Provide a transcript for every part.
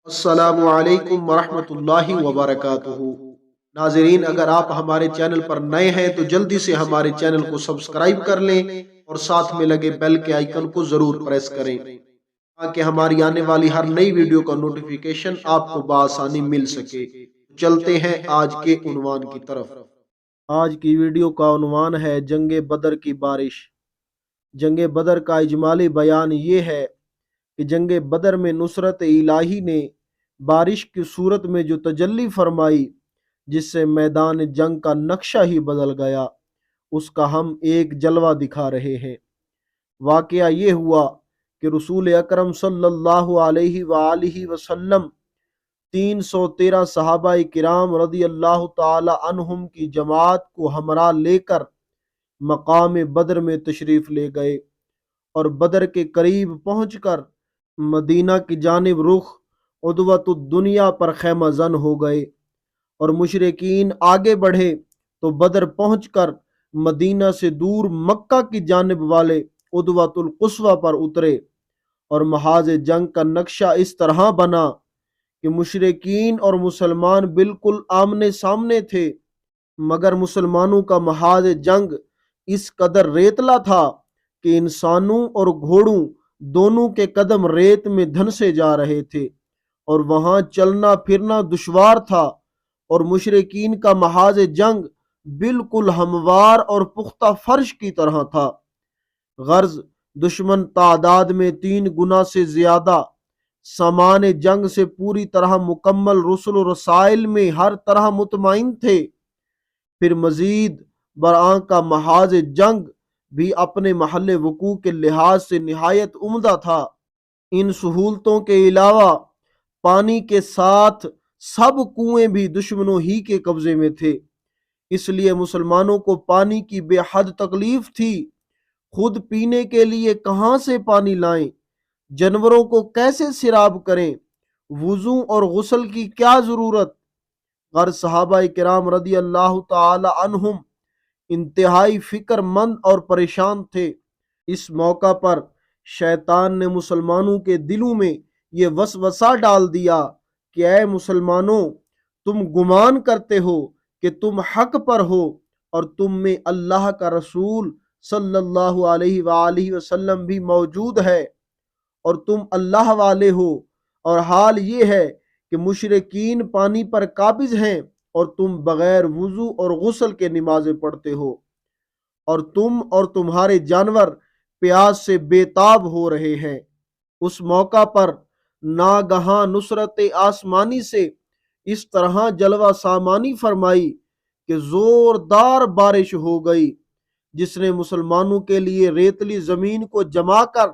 السلام علیکم ورحمۃ اللہ وبرکاتہ۔ ناظرین، اگر آپ ہمارے چینل پر نئے ہیں تو جلدی سے ہمارے چینل کو سبسکرائب کر لیں اور ساتھ میں لگے بیل کے آئیکن کو ضرور پریس کریں تاکہ ہماری آنے والی ہر نئی ویڈیو کا نوٹیفیکیشن آپ کو بآسانی مل سکے۔ چلتے ہیں آج کے عنوان کی طرف۔ آج کی ویڈیو کا عنوان ہے جنگ بدر کی بارش۔ جنگ بدر کا اجمالی بیان یہ ہے کہ جنگ بدر میں نصرت الہی نے بارش کی صورت میں جو تجلی فرمائی، جس سے میدان جنگ کا نقشہ ہی بدل گیا، اس کا ہم ایک جلوہ دکھا رہے ہیں۔ واقعہ یہ ہوا کہ رسول اکرم صلی اللہ علیہ وآلہ وسلم 313 صحابہ کرام رضی اللہ تعالی عنہم کی جماعت کو ہمراہ لے کر مقام بدر میں تشریف لے گئے اور بدر کے قریب پہنچ کر مدینہ کی جانب رخ عدوۃ الدنیا پر خیمہ زن ہو گئے، اور مشرکین آگے بڑھے تو بدر پہنچ کر مدینہ سے دور مکہ کی جانب والے عدوۃ القصویٰ پر اترے، اور محاذ جنگ کا نقشہ اس طرح بنا کہ مشرکین اور مسلمان بالکل آمنے سامنے تھے، مگر مسلمانوں کا محاذ جنگ اس قدر ریتلا تھا کہ انسانوں اور گھوڑوں دونوں کے قدم ریت میں دھنسے جا رہے تھے، اور وہاں چلنا پھرنا دشوار تھا، اور مشرکین کا محاذ جنگ بالکل ہموار اور پختہ فرش کی طرح تھا۔ غرض دشمن تعداد میں 3 گنا سے زیادہ، سامان جنگ سے پوری طرح مکمل، رسل و رسائل میں ہر طرح مطمئن تھے، پھر مزید برآں کا محاذ جنگ بھی اپنے محل وقوع کے لحاظ سے نہایت عمدہ تھا۔ ان سہولتوں کے علاوہ پانی کے ساتھ سب کنویں بھی دشمنوں ہی کے قبضے میں تھے، اس لیے مسلمانوں کو پانی کی بے حد تکلیف تھی۔ خود پینے کے لیے کہاں سے پانی لائیں، جانوروں کو کیسے سیراب کریں، وضو اور غسل کی کیا ضرورت۔ غرض صحابہ کرام رضی اللہ تعالی عنہم انتہائی فکر مند اور پریشان تھے۔ اس موقع پر شیطان نے مسلمانوں کے دلوں میں یہ وسوسہ ڈال دیا کہ اے مسلمانوں، تم گمان کرتے ہو کہ تم حق پر ہو، اور تم میں اللہ کا رسول صلی اللہ علیہ وآلہ وسلم بھی موجود ہے، اور تم اللہ والے ہو، اور حال یہ ہے کہ مشرکین پانی پر قابض ہیں اور تم بغیر وضو اور غسل کے نمازیں پڑھتے ہو، اور تم اور تمہارے جانور پیاس سے بے تاب ہو رہے ہیں۔ اس موقع پر ناگہاں نصرت آسمانی سے اس طرح جلوہ سامانی فرمائی کہ زوردار بارش ہو گئی، جس نے مسلمانوں کے لیے ریتلی زمین کو جما کر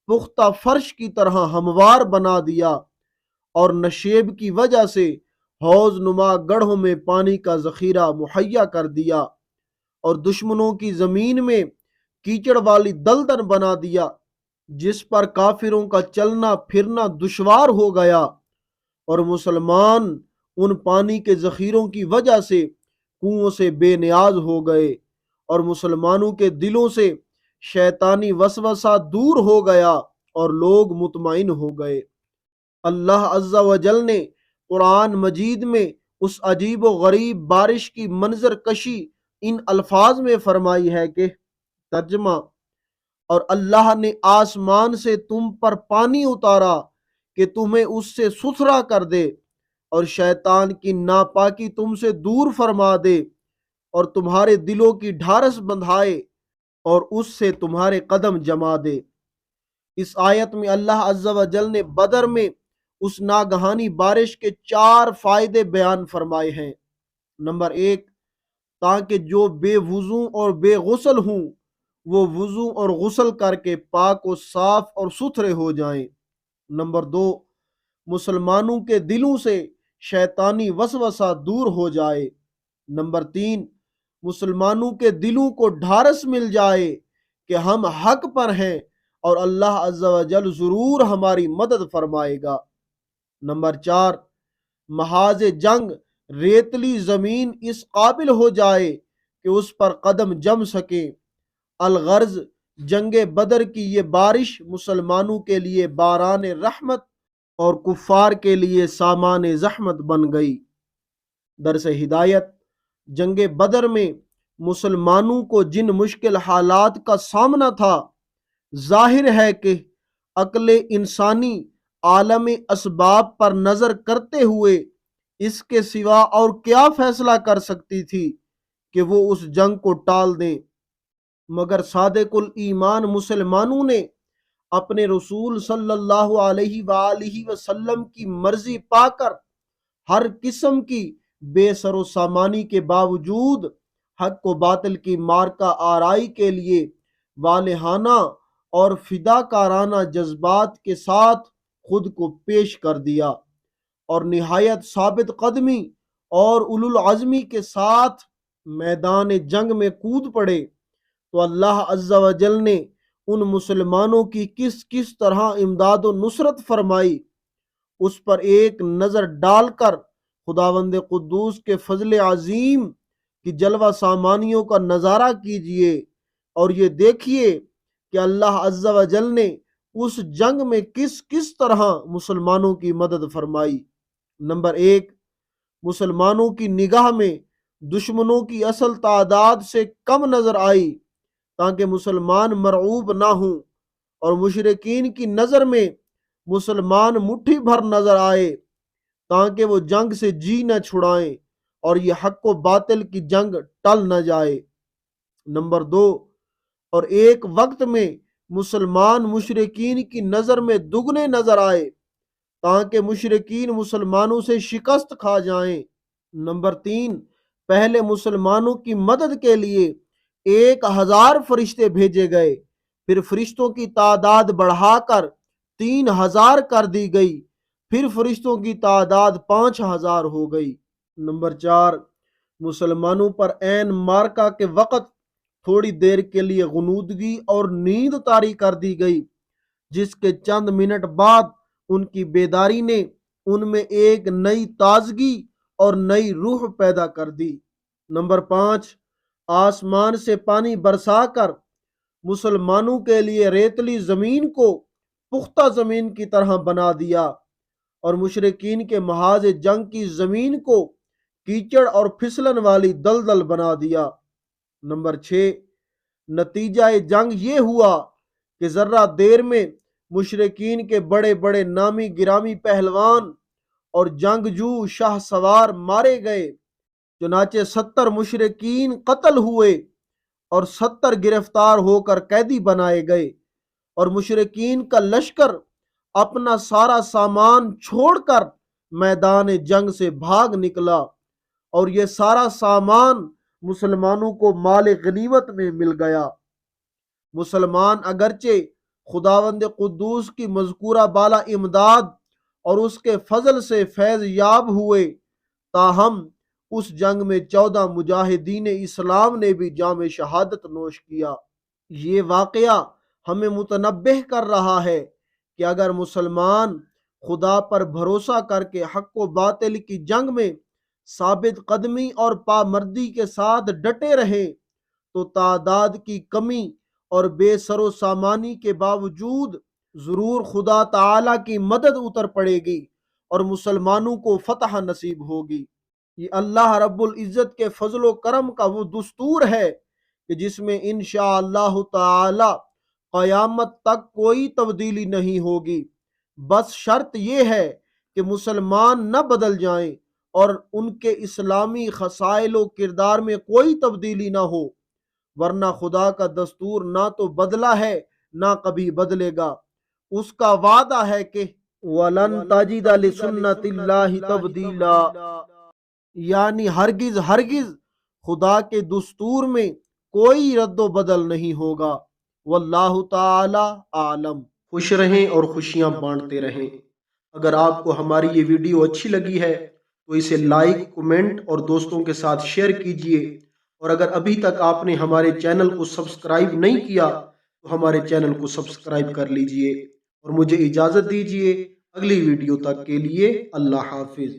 پختہ فرش کی طرح ہموار بنا دیا، اور نشیب کی وجہ سے حوض نما گڑھوں میں پانی کا ذخیرہ مہیا کر دیا، اور دشمنوں کی زمین میں کیچڑ والی دلدل بنا دیا، جس پر کافروں کا چلنا پھرنا دشوار ہو گیا، اور مسلمان ان پانی کے ذخیروں کی وجہ سے کنووں سے بے نیاز ہو گئے، اور مسلمانوں کے دلوں سے شیطانی وسوسہ دور ہو گیا اور لوگ مطمئن ہو گئے۔ اللہ عز و جل نے قرآن مجید میں اس عجیب و غریب بارش کی منظر کشی ان الفاظ میں فرمائی ہے کہ ترجمہ: اور اللہ نے آسمان سے تم پر پانی اتارا کہ تمہیں اس سے ستھرا کر دے، اور شیطان کی ناپاکی تم سے دور فرما دے، اور تمہارے دلوں کی ڈھارس بندھائے، اور اس سے تمہارے قدم جما دے۔ اس آیت میں اللہ عز و جل نے بدر میں اس ناگہانی بارش کے 4 فائدے بیان فرمائے ہیں۔ نمبر 1، تاکہ جو بے وضو اور بے غسل ہوں وہ وضو اور غسل کر کے پاک و صاف اور ستھرے ہو جائیں۔ نمبر 2، مسلمانوں کے دلوں سے شیطانی وسوسہ دور ہو جائے۔ نمبر 3، مسلمانوں کے دلوں کو ڈھارس مل جائے کہ ہم حق پر ہیں اور اللہ عز و جل ضرور ہماری مدد فرمائے گا۔ نمبر 4، محاذ جنگ ریتلی زمین اس قابل ہو جائے کہ اس پر قدم جم سکے۔ الغرض جنگ بدر کی یہ بارش مسلمانوں کے لیے باران رحمت اور کفار کے لیے سامان زحمت بن گئی۔ درس ہدایت، جنگ بدر میں مسلمانوں کو جن مشکل حالات کا سامنا تھا، ظاہر ہے کہ عقل انسانی عالم اسباب پر نظر کرتے ہوئے اس کے سوا اور کیا فیصلہ کر سکتی تھی کہ وہ اس جنگ کو ٹال دیں، مگر صادق الایمان مسلمانوں نے اپنے رسول صلی اللہ علیہ وآلہ وسلم کی مرضی پا کر ہر قسم کی بے سر و سامانی کے باوجود حق و باطل کی مارکہ آرائی کے لیے والہانہ اور فداکارانہ جذبات کے ساتھ خود کو پیش کر دیا، اور نہایت ثابت قدمی اور اولو العزمی کے ساتھ میدان جنگ میں کود پڑے۔ تو اللہ عز و جل نے ان مسلمانوں کی کس کس طرح امداد و نصرت فرمائی، اس پر ایک نظر ڈال کر خداوند قدوس کے فضل عظیم کی جلوہ سامانیوں کا نظارہ کیجئے، اور یہ دیکھیے کہ اللہ عز و جل نے اس جنگ میں کس کس طرح مسلمانوں کی مدد فرمائی۔ نمبر 1، مسلمانوں کی نگاہ میں دشمنوں کی اصل تعداد سے کم نظر آئی تاکہ مسلمان مرعوب نہ ہوں، اور مشرکین کی نظر میں مسلمان مٹھی بھر نظر آئے تاکہ وہ جنگ سے جی نہ چھڑائیں اور یہ حق و باطل کی جنگ ٹل نہ جائے۔ نمبر 2، اور ایک وقت میں مسلمان مشرکین کی نظر میں دگنے نظر آئے تاکہ مشرکین مسلمانوں سے شکست کھا جائیں۔ نمبر 3، پہلے مسلمانوں کی مدد کے لیے 1000 فرشتے بھیجے گئے، پھر فرشتوں کی تعداد بڑھا کر 3000 کر دی گئی، پھر فرشتوں کی تعداد 5000 ہو گئی۔ نمبر 4، مسلمانوں پر عین مارکہ کے وقت تھوڑی دیر کے لیے غنودگی اور نیند طاری کر دی گئی، جس کے چند منٹ بعد ان کی بیداری نے ان میں ایک نئی تازگی اور نئی روح پیدا کر دی۔ نمبر 5، آسمان سے پانی برسا کر مسلمانوں کے لیے ریتلی زمین کو پختہ زمین کی طرح بنا دیا، اور مشرکین کے محاذ جنگ کی زمین کو کیچڑ اور پھسلن والی دلدل بنا دیا۔ نمبر 6، نتیجہ جنگ یہ ہوا کہ ذرہ دیر میں مشرکین کے بڑے بڑے نامی گرامی پہلوان اور جنگجو شاہ سوار مارے گئے، چنانچہ 70 مشرکین قتل ہوئے اور 70 گرفتار ہو کر قیدی بنائے گئے، اور مشرکین کا لشکر اپنا سارا سامان چھوڑ کر میدان جنگ سے بھاگ نکلا، اور یہ سارا سامان مسلمانوں کو مال غنیمت میں مل گیا۔ مسلمان اگرچہ خداوند قدوس کی مذکورہ بالا امداد اور اس کے فضل سے فیض یاب ہوئے، تاہم اس جنگ میں 14 مجاہدین اسلام نے بھی جام شہادت نوش کیا۔ یہ واقعہ ہمیں متنبہ کر رہا ہے کہ اگر مسلمان خدا پر بھروسہ کر کے حق و باطل کی جنگ میں ثابت قدمی اور پامردی کے ساتھ ڈٹے رہیں تو تعداد کی کمی اور بے سر و سامانی کے باوجود ضرور خدا تعالی کی مدد اتر پڑے گی اور مسلمانوں کو فتح نصیب ہوگی۔ یہ اللہ رب العزت کے فضل و کرم کا وہ دستور ہے کہ جس میں انشاءاللہ تعالی قیامت تک کوئی تبدیلی نہیں ہوگی، بس شرط یہ ہے کہ مسلمان نہ بدل جائیں اور ان کے اسلامی خصائل و کردار میں کوئی تبدیلی نہ ہو، ورنہ خدا کا دستور نہ تو بدلا ہے نہ کبھی بدلے گا۔ اس کا وعدہ ہے کہ وَلَن تَجِدَ لِسُنَّتِ اللَّهِ تَبْدِيلًا، یعنی ہرگز ہرگز خدا کے دستور میں کوئی رد و بدل نہیں ہوگا۔ واللہ تعالی عالم۔ خوش رہیں اور خوشیاں بانٹتے رہیں۔ اگر آپ کو ہماری یہ ویڈیو اچھی لگی ہے تو اسے لائک، کمنٹ اور دوستوں کے ساتھ شیئر کیجئے، اور اگر ابھی تک آپ نے ہمارے چینل کو سبسکرائب نہیں کیا تو ہمارے چینل کو سبسکرائب کر لیجئے، اور مجھے اجازت دیجئے اگلی ویڈیو تک کے لیے اللہ حافظ۔